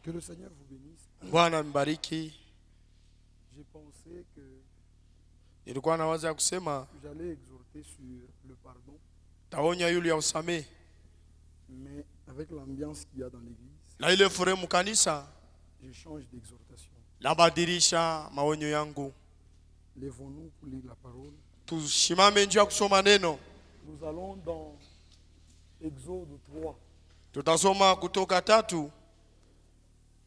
Que le Seigneur vous bénisse. Bwana mbariki. J'ai pensé que Nilikuwa nawaza kusema j'allais exhorter sur le pardon, taonya yule ya usamehe. mais avec l'ambiance qu'il y a dans l'église, Na ile furemu kanisa je change d'exhortation. nabadilisha maonyo yangu. Lèvons-nous pour lire la parole. Tushimame njia kusoma neno. Nous allons dans Exode 3. Tutasoma kutoka 3.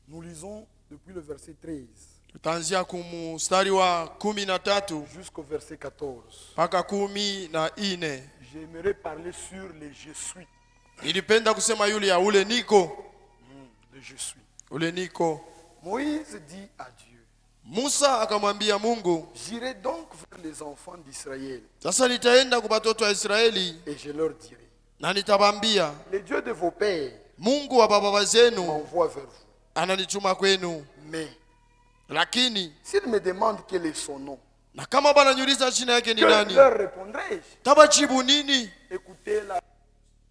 Nous lisons depuis le verset 13 Tutaanzia kumstari wa 13 jusqu'au verset 14. mpaka 14. J'aimerais parler sur les je suis. Nilipenda kusema yule ya ule niko. Le je suis. Ule niko. Moïse dit à Dieu, Musa akamwambia Mungu, j'irai donc vers les enfants d'Israël sasa nitaenda kwa watoto wa Israeli et je leur dirai, na nitabambia, le Dieu de vos pères Mungu wa baba zenu m'envoie vers vous. ananituma kwenu. Mais Lakini s'il me demande quel est son nom, na kama bana nyuliza jina yake ni que nani, leur répondrai-je? tabajibu nini? Écoutez la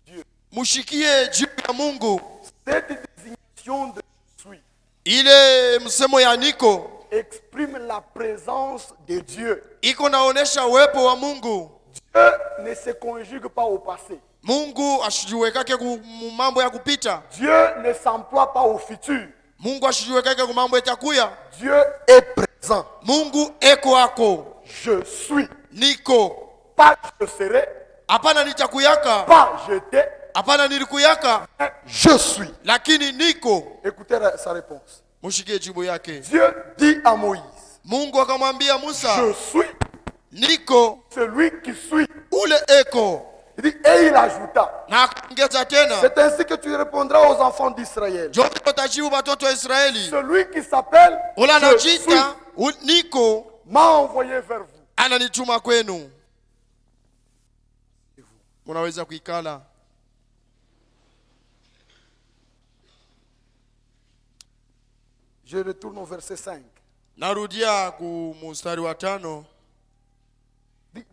Dieu. Mushikie jibu ya Mungu. Cette désignation de je suis Ile msemo ya niko exprime la présence de Dieu. iko naonesha uwepo wa Mungu. Dieu ne se conjugue pas au passé. Mungu ashijiwekake ku mambo ya kupita. Dieu ne s'emploie pas au futur. Mungu ashijiwekake ku mambo etakuya. Dieu est présent. Mungu eko ako. Je suis. Niko. Pas je serai, Hapana nitakuyaka. pas j'étais, Hapana nilikuyaka. mais je suis. Lakini niko. Écoutez sa réponse. Mushikie jibu yake. Dieu dit à Moïse, Mungu akamwambia Musa, je suis niko celui qui suis. ule eko. Il dit, et il ajouta, Na akaongeza tena, c'est ainsi que tu répondras aux enfants d'Israël. jote utajibu watoto wa Israeli. Celui qui s'appelle Ula je suis najita niko m'a envoyé vers vous. ananituma kwenu. Munaweza kuikala. Je retourne au verset 5. Narudia ku mstari wa 5.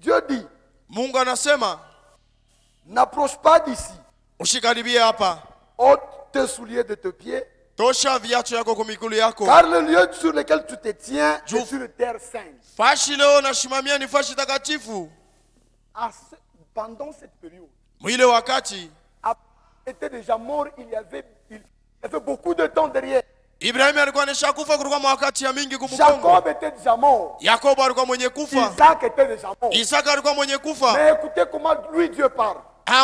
Dieu dit, Mungu anasema, n'approche pas d'ici. ushikaribie hapa. Ôte tes souliers de tes pieds, Tosha viatu yako kwa miguu yako. car le lieu sur lequel tu te tiens Je- est une terre sainte. Fashi leo nashimamia ni fashi takatifu. Pendant cette période, Mwile wakati Abraham était déjà mort, il y avait beaucoup de temps derrière. Ibrahim alikuwa ameshakufa, kulikuwa wakati ya mingi kumkongo. Jacob était déjà mort. Yakobo alikuwa mwenye kufa. Isaac était déjà mort. Isaka alikuwa mwenye kufa. Mais écoutez comment lui Dieu parle.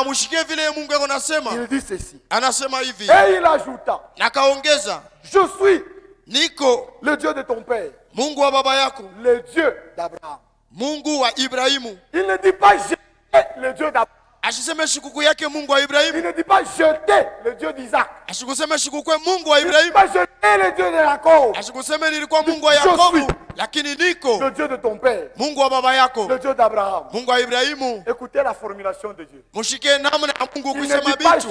Mushikie vile Mungu yako nasema. Il dit ceci. Anasema hivi. Et il ajouta, Na kaongeza, je suis niko le Dieu de ton père, Mungu wa baba yako, le Dieu d'Abraham. Mungu wa Ibrahimu. Il ne dit pas j'étais le Dieu d'Abraham. Ashiseme shikuku yake Mungu wa Il Ibrahimu. ne dit pas j'étais le Dieu d'Isaac. Ashikuseme shikukwe Mungu wa Il ne dit Ibrahimu. pas j'étais le Dieu de Jacob. Ashikuseme nilikuwa Mungu wa Je Yakobo. suis. Lakini niko Le Dieu de ton père, Mungu wa baba yako, le Dieu d'Abraham. Mungu wa Ibrahimu. Écoutez la formulation de Dieu. Mushike namna ya Mungu Il ne kusema dit pas bitu.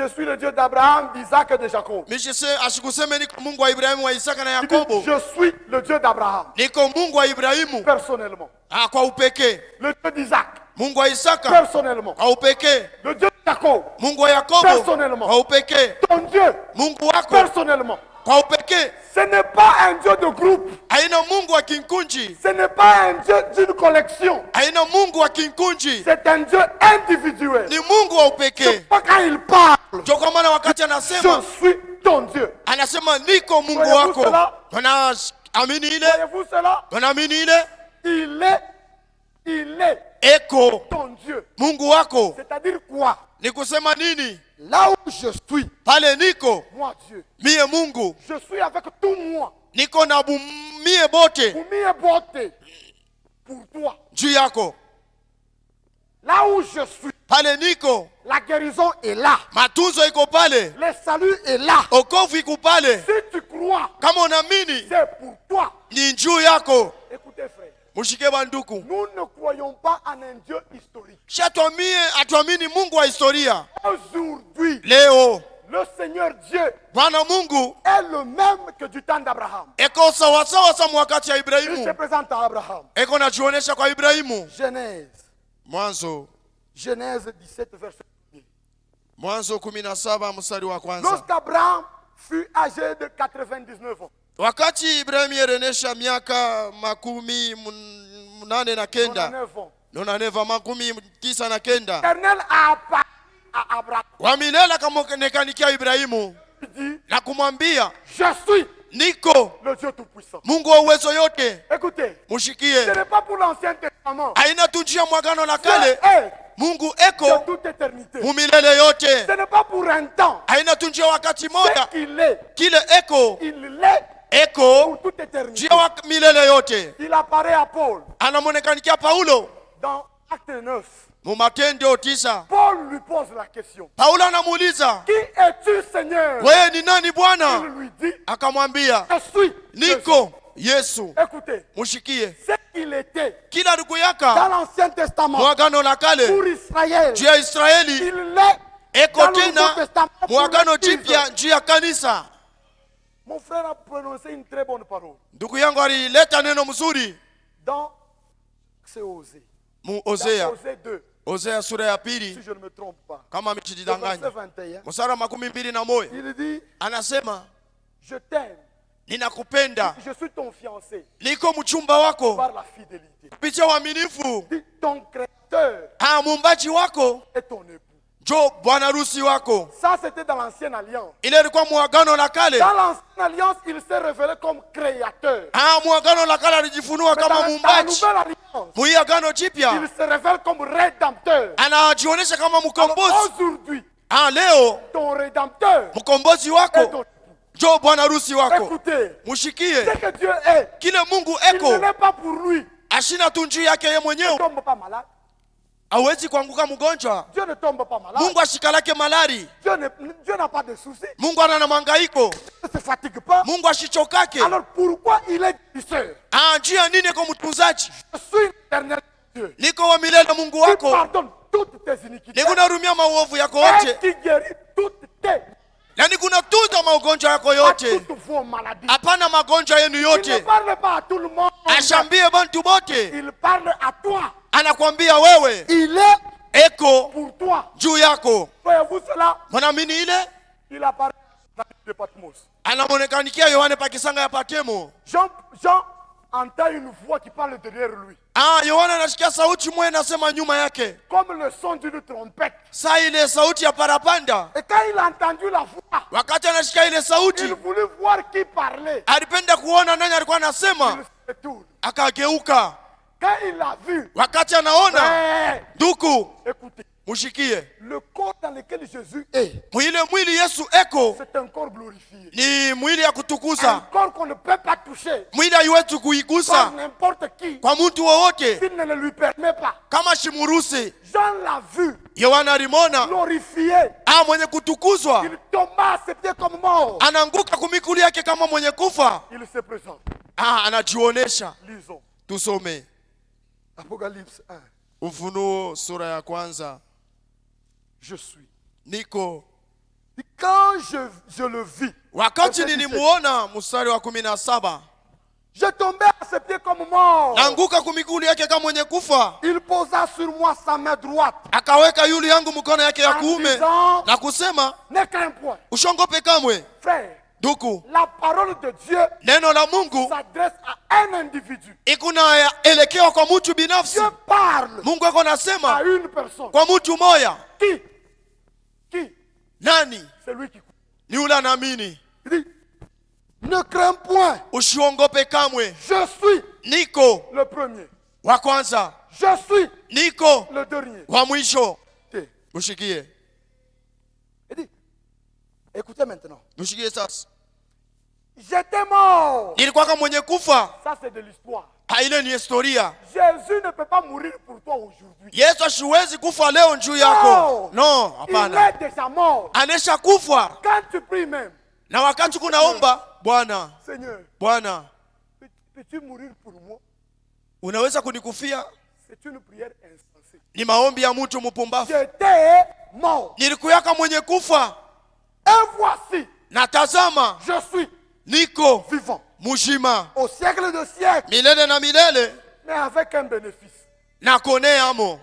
je suis le Dieu d'Abraham, d'Isaac et de Jacob. Mishise ashikuseme niko Mungu wa Ibrahimu, wa Isaka na Il dit Yakobo. je suis le Dieu d'Abraham, Niko Mungu wa Ibrahimu personnellement. kwa upekee. Le Dieu d'Isaac, Mungu wa Isaka personnellement. kwa upekee. Le Dieu de Jacob, Mungu wa Yakobo personnellement. kwa upekee. Ton Dieu, Mungu wako personnellement. kwa upekee. Ce n'est pas un Dieu de groupe. Haina Mungu wa kinkunji. Ce n'est pas un Dieu d'une collection. Haina Mungu wa kinkunji. C'est un Dieu individuel. Ni Mungu wa upekee. Pas quand il parle, Ndio kwa maana wakati anasema, je suis ton Dieu. anasema niko Mungu Voyez-vous wako. cela? Tunaamini ile, Voyez-vous cela? tunaamini ile. Il est Eko ton Dieu. Mungu wako. C'est-à-dire quoi? Ni kusema nini? Là où je suis, Pale niko moi Dieu, mie Mungu, je suis avec tout moi. niko na mie bote Pour m'y porter. Pour toi. juu yako. Là où je suis, Pale niko, la guérison est là. matunzo iko pale, Le salut est là. okovu iko pale. Si tu crois, Kama unaamini c'est pour toi. ni juu yako. Écoutez frère, Mushike banduku. nous ne croyons pas en un Dieu historique. Atuamini Mungu wa historia. Aujourd'hui, Leo le Seigneur Dieu Bwana Mungu est le même que du temps d'Abraham. eko sawasawa sa wakati ya Il se Ibrahimu. présente à Abraham. Eko najionyesha kwa Ibrahimu. Genèse Mwanzo 17, verset 1. Mwanzo 17 mstari wa kwanza. Lorsqu'Abraham fut âgé de 99 ans. wakati Ibrahimu yerenesha miaka 89 99 ans. nonaneva 99 L'Éternel a apparu à Abraham. wamilele akamonekanikia Ibrahimu Il dit, na kumwambia je suis niko le Dieu Tout-Puissant. Mungu wa uwezo yote. Écoutez, ce Mushikie, n'est pas pour l'Ancien Testament. haina tu njia mwagano la Dieu kale. est Mungu de eko toute éternité. mumilele yote, Ce n'est pas pour un temps. haina tu njia wakati Ce moja. qu'il est, Kile eko il l'est eko pour toute éternité. njia wa milele yote. Il apparaît à Paul Anamonekanikia Paulo dans Acte 9. mu Matendo 9. Paul lui pose la question. Paulo anamuuliza, Qui es-tu, Seigneur? wewe ni nani Il Bwana? lui dit, Akamwambia, je suis niko Yesu. Jésus. Écoutez, Mushikie, ce qu'il était kila ndugu dans yaka l'Ancien Testament mwagano la kale pour Israël, juu ya Israeli il l'est eko dans le Nouveau tena Testament pour mwagano l'Église. jipya juu ya kanisa. Mon frère a prononcé une très bonne parole. Ndugu yangu alileta neno mzuri Dans, c'est Osée. mu Dans Hosea, Osée 2, Hosea sura ya si pili, je ne me trompe pas. kama Au verset michidanganya, 21, mstari 21 il dit, anasema, je t'aime, ninakupenda, je suis ton fiancé niko mchumba wako par la fidélité. kupitia uaminifu. Dit, ton créateur Muumbaji wako est ton époux. jo bwana harusi wako. Ça, c'était dans l'ancienne alliance. Ile ilikuwa mwagano la kale. Dans l'ancienne alliance, il s'est révélé comme créateur. Mwagano la kale alijifunua Mais kama dans la muumbaji. nouvelle alliance, Mwi agano il jipya se révèle comme rédempteur. anajionyesha kama Alors, mkombozi. aujourd'hui, Leo ton rédempteur mkombozi est wako ton époux. jo bwana harusi wako. Écoutez, Mushikie, ce que Dieu est, kile Mungu il eko ne l'est pas pour lui. ashina tu njia yake ye Dieu ne mwenyewe, tombe pas malade. hawezi kuanguka mgonjwa. Dieu ne tombe pas malade. Mungu ashikalake malari. Dieu n'a pas de soucis. Mungu ana na mangaiko. Il ne se fatigue pas. Mungu ashichokake. Alors pourquoi il est guérisseur? Njia nini kwa mtunzaji? Je suis l'éternel Dieu. Niko wa milele Mungu Qui wako, pardonne toutes tes iniquités. nikunarumia maovu yako Et yote, qui guérit toutes tes na nikunatunza magonjwa yako à yote. toutes vos maladies. Hapana magonjwa yenu Il ne yote. parle pas à tout le monde. Ashambie bantu bote, Il parle à toi. anakwambia wewe Il est eko pour toi. juu yako. Voyez-vous cela? Mwanamini ile Il apparaît dans l'île de Patmos. anamonekanikia Yohane pakisanga ya Patemo. Jean entend une voix qui parle derrière lui. Yohane anasikia sauti moja inasema nyuma yake, Comme le son d'une trompette. saa ile sauti ya parapanda. Et quand il a entendu la voix, Wakati anasikia ile il sauti, voulut voir qui parlait. alipenda kuona nani alikuwa Il anasema, se retourne. akageuka. Quand il a vu, Wakati anaona, frère, nduku écoutez, mushikie, le corps dans lequel Jésus est, mwile mwili Yesu eko c'est un corps glorifié. ni mwili ya Un kutukuza, corps qu'on ne peut pas toucher mwili haiwezi par kuigusa n'importe qui kwa mtu wowote s'il ne le lui permet pas. kama shimurusi. Jean l'a vu, Yohana alimona glorifié. mwenye kutukuzwa, Il tomba à ses pieds comme mort. anaanguka kumikuli yake kama mwenye kufa. Il se présente. Anajionesha. Lisons. Tusome Apocalypse 1. Ufunuo sura ya kwanza. Je suis. Niko Et quand je le vis, wakati verset 17, nilimuona, mstari wa 17, je tombais à ses pieds comme mort. naanguka kumikuli yake kama mwenye kufa. Il posa sur moi sa main droite. Akaweka yule yangu mkono yake ya En kuume disant, na kusema, ne crains point. ushongope kamwe. Frère, Nduku, la parole de Dieu neno la Mungu s'adresse à un individu. ikuna elekewa kwa mtu binafsi. Dieu parle Mungu ako à nasema une personne. kwa mtu moya. Qui? Nani? C'est lui qui court. Ni ule anaamini. Il dit, ne crains point. Usiongope kamwe. Je suis Niko le premier. wa kwanza, Je suis niko le dernier. wa mwisho. Écoutez. Mushikie, Il dit, écoutez maintenant. mushikie sasa. J'étais mort. Nilikuwa kama mwenye kufa. Ça, c'est de l'histoire. Ile ni historia. Jésus ne peut pas mourir pour toi aujourd'hui. Yesu asiwezi kufa leo juu yako. No, Il hapana. est déjà mort. Anesha kufa. Quand tu pries même, Na wakati kunaomba, Bwana, Seigneur, Bwana, peux-tu mourir pour moi? unaweza kunikufia? C'est une prière insensée. Ni maombi ya mtu mpumbavu. J'étais mort. Nilikuyaka mwenye kufa, Et voici, na tazama je suis niko vivant. mzima Au siècle de siècle, milele na milele, mais avec un bénéfice. na koneamo.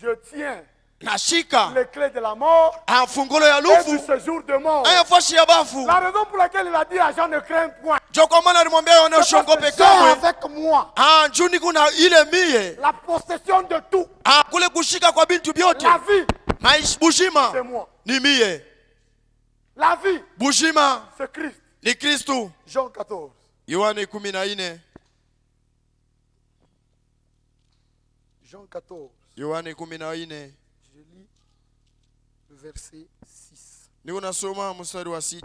Je tiens nashika les clés de la mort fungulo ya et du lufu séjour de mort. ayafashi ya bafu. La raison pour laquelle il a dit à Jean ne crains point, Jo kwa maana alimwambia Yohana c'est parce usiongope que j'ai kamwe. avec moi Juu niko na ile mie. la possession de tout. Kule kushika kwa bintu vyote. La vie, Bushima c'est moi. ni mie. La vie, Bushima c'est Christ. ni Kristu. Jean 14. Yohana 14. Jean 14. Yohana 14. Je lis le verset 6. Niko nasoma mstari wa 6.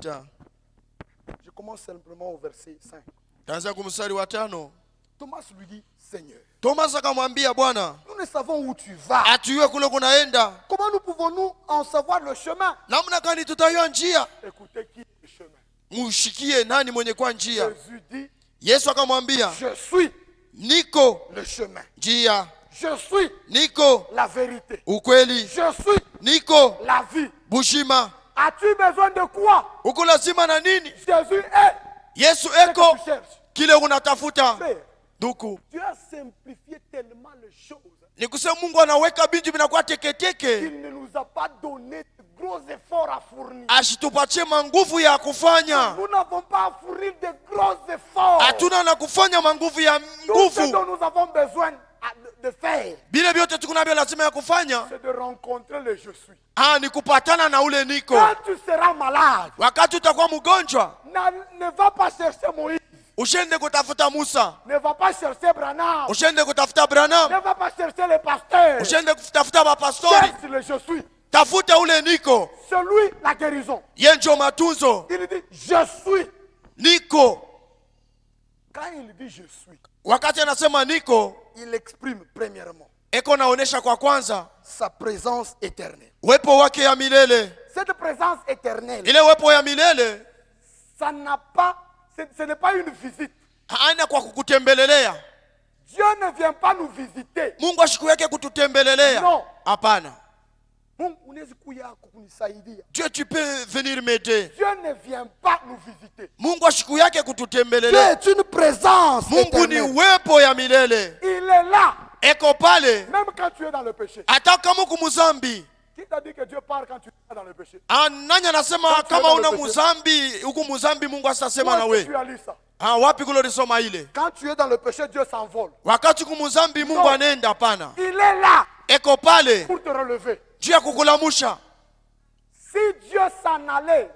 Je commence simplement au verset 5. Taanza kwa mstari wa 5. Thomas lui dit, Seigneur, Thomas akamwambia Bwana, nous ne savons où tu vas. atuyue kule kunaenda. Comment nous pouvons-nous en savoir le chemin? Namna gani tutayua njia? Écoutez qui est le chemin. Mushikie nani mwenye kwa njia? Jésus dit, Yesu akamwambia, je suis niko le chemin. njia, Je suis niko la vérité. ukweli, Je suis niko la vie. bushima. As-tu besoin de quoi? Uko lazima na nini? Jésus est Yesu ce que eko tu cherches. kile unatafuta. Frère, Duku, tu as simplifié tellement les choses ni kusema Mungu anaweka bintu vinakuwa teketeke. qu'il ne nous a pas donné de gros efforts à fournir. Ashitupatie manguvu ya kufanya. Nous n'avons pas à fournir de gros efforts. Hatuna na kufanya manguvu ya Tout ce nguvu. dont nous avons besoin de faire, Bile vyote tuko navyo lazima ya kufanya. c'est de rencontrer le je suis. Ni kupatana na ule niko. Quand tu seras malade, Wakati utakuwa mgonjwa, ne va pas chercher Moïse. ushende kutafuta Musa, Ne va pas chercher Branham. ushende kutafuta Branham, Ne va pas chercher les pasteurs. ushende kutafuta mapastori. Cherche le je suis. Tafuta ule niko. C'est lui la guérison. Yenjo matunzo. Il dit je suis. Niko. Quand il dit je suis, Wakati anasema niko, il exprime premièrement eko naonesha kwa kwanza sa présence éternelle. uwepo wake ya milele. Cette présence éternelle, Ile uwepo ya milele ça n'a pas, ce n'est pas une visite. haina kwa kukutembelelea. Dieu ne vient pas nous visiter. Mungu ashiku yake kututembelelea. No. Hapana. Mungu unaweza kuja kunisaidia. Dieu, tu peux venir m'aider. Dieu ne vient pas nous visiter. Mungu ashiku yake Dieu kututembelelea. est une présence Mungu ni éternelle. uwepo ya milele. Il est là, Eko pale même quand tu es dans le péché. hata kama uko muzambi. Qui t'a dit que Dieu parle quand tu es dans le péché? Nani anasema Quand tu es kama dans una le péché. muzambi, uko muzambi Mungu Où asasema na est-ce we? que tu as lu ça? Wapi kulo lisoma ile? Quand tu es dans le péché, Dieu s'envole. Wakati uko muzambi Mungu No. anaenda hapana. Il est là Eko pale pour te relever. juu ya kukulamusha. Si Dieu s'en allait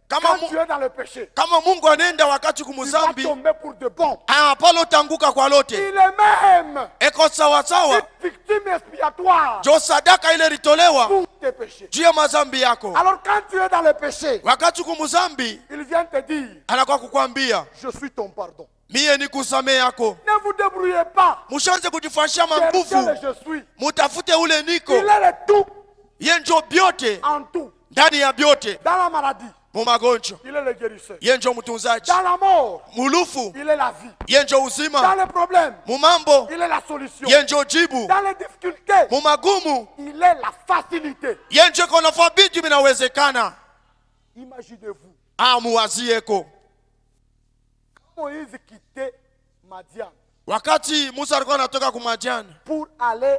Kama quand mu- tu es dans le péché, Kama Mungu anaenda wakati uko tu vas muzambi, tomber pour de bon. pale utanguka kwa lote. Il est même Eko sawa sawa. une victime expiatoire Jo sadaka ile litolewa pour tes péchés. juu ya mazambi yako. Alors quand tu es dans le péché, Wakati uko muzambi il vient te dire, anakuwa kukwambia je suis ton pardon. mie ni kusamee yako. Ne vous débrouillez pas. Mushanze kujifanyia Cherchez le manguvu. je suis. Mutafute ule niko. Il est le tout Ye njo byote en tout. ndani ya byote. Dans la maladie, Mu magonjwa il est le guérisseur. ye njo mtunzaji. Dans la mort, Mulufu il est la vie. ye njo Dans uzima. les problèmes, Mu mambo il est la solution. ye njo jibu. Dans les difficultés, Mu magumu il est la facilité. ye njo konafaa vitu vinawezekana. Imaginez-vous, Muwazieko Moïse quittait Madian wakati Musa alikuwa anatoka kumajani pour aller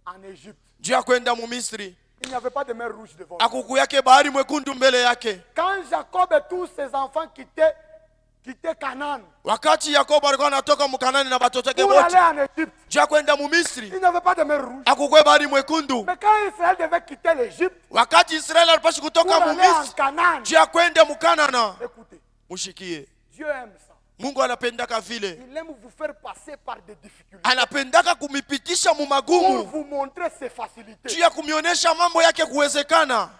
en Égypte. juu ya kwenda mu Misri, Il n'y avait pas de mer rouge devant lui. akuku yake bahari mwekundu mbele yake. Quand Jacob et tous ses enfants quittaient Canaan Wakati Yakobo alikuwa anatoka Mkanani na watoto wake pour wote aller en Égypte, juu ya kwenda mu Misri, il n'y avait pas de mer rouge. akuku bahari mwekundu. Mais quand Israël devait quitter l'Égypte Wakati Israeli alipashi pour kutoka mu aller en Misri Canaan, juu ya kwenda Mkanana, écoutez, mushikie Dieu aime ça. Mungu anapendaka vile, Il aime vous faire passer par des difficultés anapendaka kumipitisha mu pour magumu vous montrer ses juu facilités. ya kumionyesha mambo yake kuwezekana.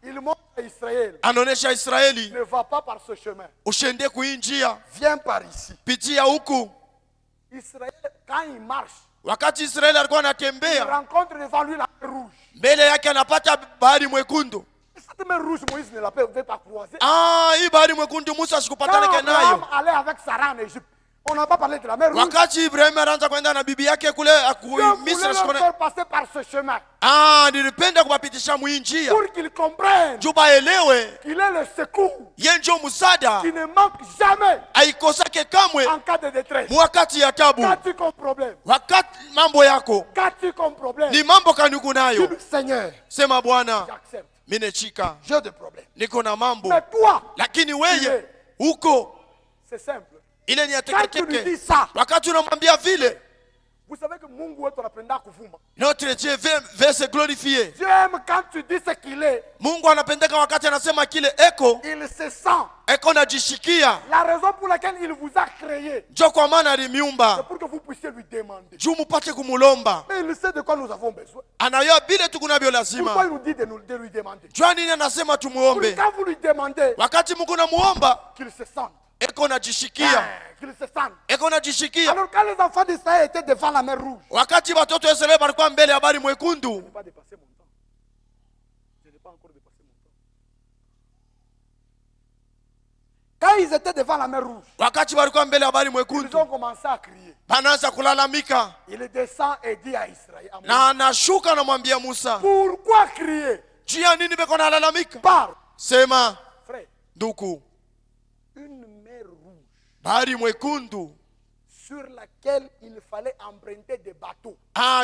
Il montre à Israël, Anaonesha Israeli, ne va pas par ce chemin, ushende kuinjia, viens par ici. pitia huku. Israël, quand il marche, Wakati Israeli alikuwa il anatembea, rencontre devant lui la mer rouge. mbele yake anapata bahari mwekundu. Cette mer rouge, Moïse ne la pouvait pas croiser. Hii bahari mwekundu Musa Quand asikupatanake Abraham nayo. allait avec Sarah en Égypte, On n'a pas parlé de la mer Rouge. Wakati Ibrahimu anaanza kwenda na bibi yake kule Dieu voulait Misri, leur faire passer par ce chemin nilipenda kuwapitisha mwinjia pour qu'ils comprennent juu baelewe qu'il est le secours ye njo msaada qui ne manque jamais aikosake kamwe en cas de détresse. wakati ya tabu. Qu'as-tu comme problème? Wakati mambo yako Qu'as-tu comme problème? ni mambo kanuku nayo, Dis, Seigneur, sema Bwana, j'accepte. minechika J'ai des problèmes. niko na mambo, Mais toi, lakini weye huko c'est simple. ile ni ya Quand tu lui teketeke. dis ça, Wakati unamwambia vile, vous savez que Mungu wetu anapenda kuvuma. notre Dieu veut se glorifier. Dieu aime quand tu dis ce qu'il est. Mungu anapendeka wakati anasema kile eko Il se sent. eko najishikia, La raison pour laquelle il vous a créé, njo kwa maana c'est alimiumba pour que vous puissiez lui demander. juu mupate kumulomba. Mais il sait de quoi nous avons besoin. Anayoa bile tukunavyo Pourquoi lazima. il nous dit de lui demander? Jua nini anasema Pour tumuombe? quand vous lui demandez, Wakati Mungu namuomba qu'il se sente. eko najishikia, Qu'il se sente. eko najishikia. Alors quand les enfants d'Israël étaient devant la mer Rouge, Wakati watoto wa Israeli walikuwa mbele ya bahari mwekundu, je n'ai pas dépassé mon temps. Je n'ai pas encore dépassé mon temps. Quand ils étaient devant la mer Rouge, wakati walikuwa mbele ya bahari ils mwekundu, ont commencé à crier. banaanza kulalamika Il descend et dit à Israël, à Moïse, na anashuka namwambia Musa, pourquoi crier? juu ya nini beko nalalamika? Parle, Sema frère. nduku, Une mer rouge bahari mwekundu sur laquelle il fallait emprunter des bateaux.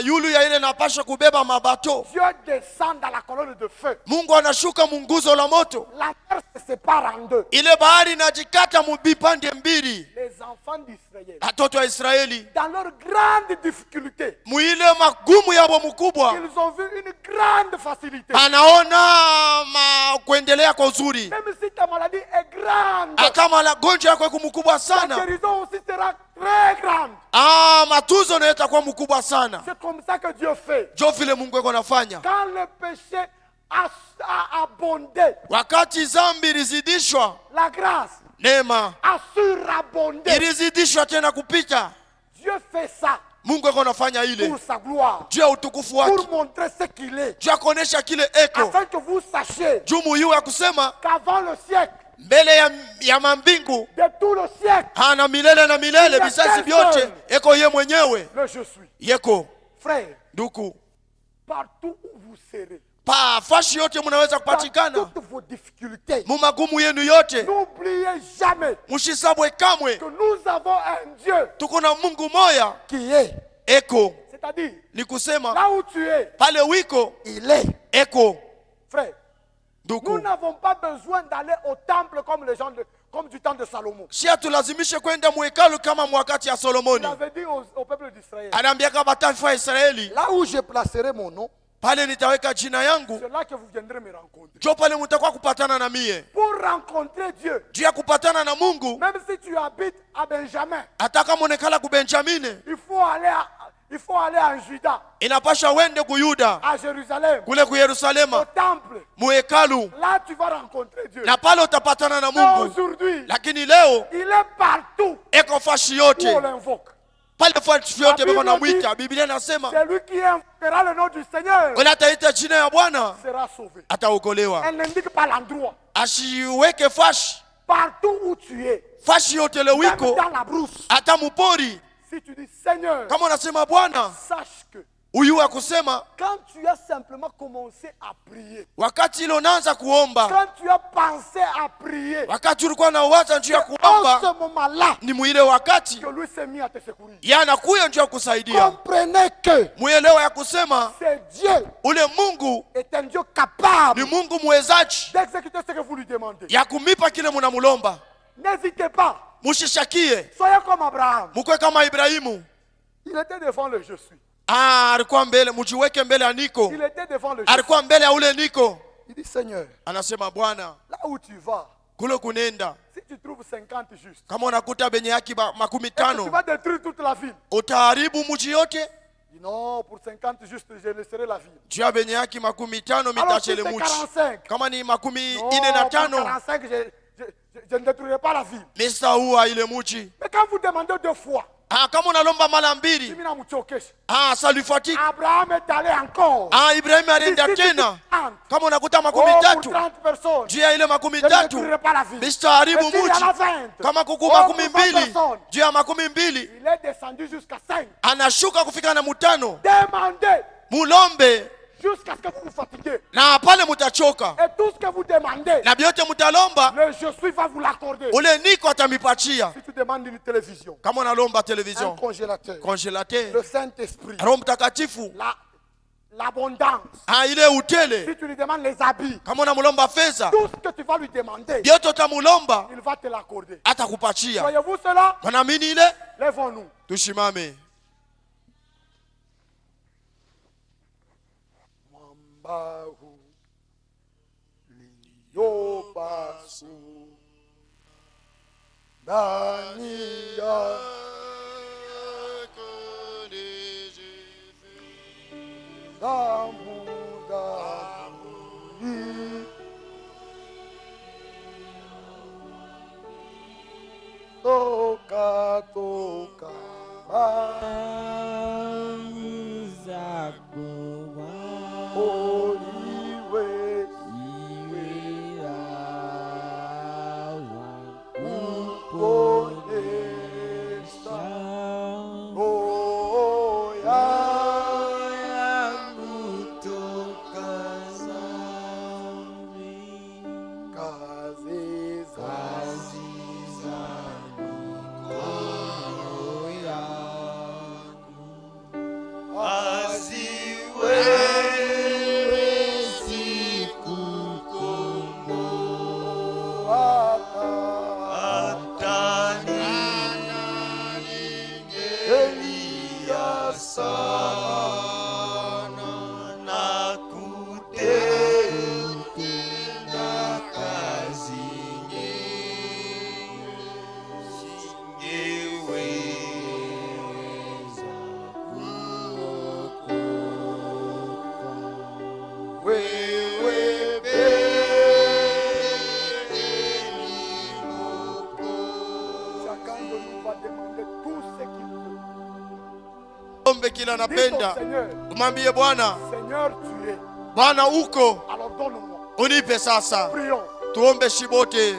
yulu ya ile napasha kubeba mabato. Dieu descend dans la colonne de feu. Mungu anashuka munguzo la moto, La mer se sépare en deux. ile bahari inajikata mubipande mbili. Les enfants d'Israël, Watoto wa Israeli dans leur grande difficulté, muile magumu yabo mkubwa, ils ont vu une grande facilité. anaona kuendelea kwa uzuri. Même si ta maladie est grande, Kama la gonjwa yako iko mkubwa ta sana, guérison aussi sera très grande. matunzo nayo itakuwa mkubwa sana. C'est comme ça que Dieu fait. Jo vile Mungu iko nafanya. Quand le péché a abondé, Wakati zambi ilizidishwa, la grâce neema a surabondé. ilizidishwa tena kupita. Dieu fait ça Mungu iko nafanya ile pour sa gloire, juu ya utukufu wake, pour montrer ce qu'il est, juu ya kuonesha kile eko, afin que vous sachiez juu muyu ya kusema qu'avant le siècle, mbele ya mambingu de tout le siècle, na milele na milele, vizazi vyote eko ye mwenyewe le je suis. yeko. Frère, Nduku, partout où vous serez, fashi yote munaweza dans kupatikana, toutes vos difficultés, mu magumu yenu yote, n'oubliez jamais mushisabwe kamwe que nous avons un Dieu tuko na Mungu moya qui est. eko. C'est-à-dire, Ni kusema là où tu es, pale wiko il est. eko. Frère, nous Nduku, n'avons pas besoin d'aller au temple comme les gens comme du temps de Salomon. si atulazimishe kwenda muhekalu kama mwakati ya Il Solomoni. avait dit au peuple d'Israël, Anaambiaka bataifa ya Israeli, là où je placerai mon nom, pale nitaweka jina yangu, c'est là que vous viendrez me rencontrer. jo pale mutakuwa kupatana na mie. Pour rencontrer Dieu, Juu ya kupatana na Mungu, même si tu habites à Benjamin, hata kama onekala ku Benjamini, il faut aller en Juda, inapasha wende ku Yuda, à Jérusalem, kule ku au Yerusalema, temple. muhekalu, Là, tu vas rencontrer Dieu. na pale utapatana na Mais Mungu. aujourd'hui, Lakini leo il est partout eko fashi où on yote, l'invoque. pale fashi yote La beko Bible namwita. Biblia inasema Celui qui invoquera le nom du Seigneur wala ataita jina ya Bwana sera sauvé. ataokolewa. Elle n'indique pas l'endroit. Asiweke fashi, Partout où tu es, fashi yote le même wiko, dans la brousse, hata mupori. si tu dis Seigneur, Kama unasema Bwana, sache que huyu wa kusema quand tu as simplement commencé à prier, wakati ile unaanza kuomba, quand tu as pensé à prier, wakati ulikuwa na uwaza njuu ya en kuomba, ce moment-là, ni muile wakati que lui s'est mis à te secourir. yeye anakuya njuu ya kusaidia. Comprenez que Muelewa ya kusema c'est Dieu ule Mungu est un Dieu capable ni Mungu mwezaji d'exécuter ce que vous lui demandez. ya kumipa kile munamulomba. N'hésitez pas. Mushishakie, Soyez comme Abraham. mukwe kama Ibrahimu. Il était devant le je suis. Alikuwa mbele, mujiweke mbele ya niko, Il était devant le je suis. alikuwa mbele ya ule niko. Il dit Seigneur, Anasema Bwana, là où tu vas, kule kunenda, si tu trouves 50 justes, kama unakuta benye haki makumi est-ce que tu tano, vas détruire toute la ville? utaharibu muji yote. Il dit non, pour 50 justes, je laisserai la ville. Juu ya benye haki makumi tano Alors si mitachele c'est muji. 45, Kama ni makumi non, ine na pour tano, 45, je ne détruirai pas la ville. misa huwa ile muji. Mais quand vous demandez deux fois, Kama unalomba mara mbili, mimi namchokesha. ça lui fatigue. Abraham est allé encore. Ibrahim alienda tena. Kama unakuta 30 juu ya ile 30, bistaharibu mji. Kama kuku 20 juu ya 20, il est descendu jusqu'à 5. anashuka kufika na 5. Demandez Mulombe jusqu'à ce que vous vous fatiguez. na pale mutachoka. Et tout ce que vous demandez, Na biote mutalomba, le je suis va vous l'accorder. ule niko atamipatia. Si tu demandes une télévision, Kama unalomba un television, congélateur, congelateur, le Saint-Esprit, Roho Mtakatifu, l'abondance. ile utele. Si tu lui demandes les habits, Kama unamulomba fedha, tout ce que tu vas lui demander, biote utamulomba il va te l'accorder. atakupatia. Voyez-vous cela? Wanaamini ile? Lèvons-nous. Tushimame. Bahu liyo pasu ndani ya damu toka Ombe kila napenda. Umwambie Bwana, Seigneur, tu es. Bwana uko. Alors donne-moi. Unipe sasa. Prions. Tuombe shibote.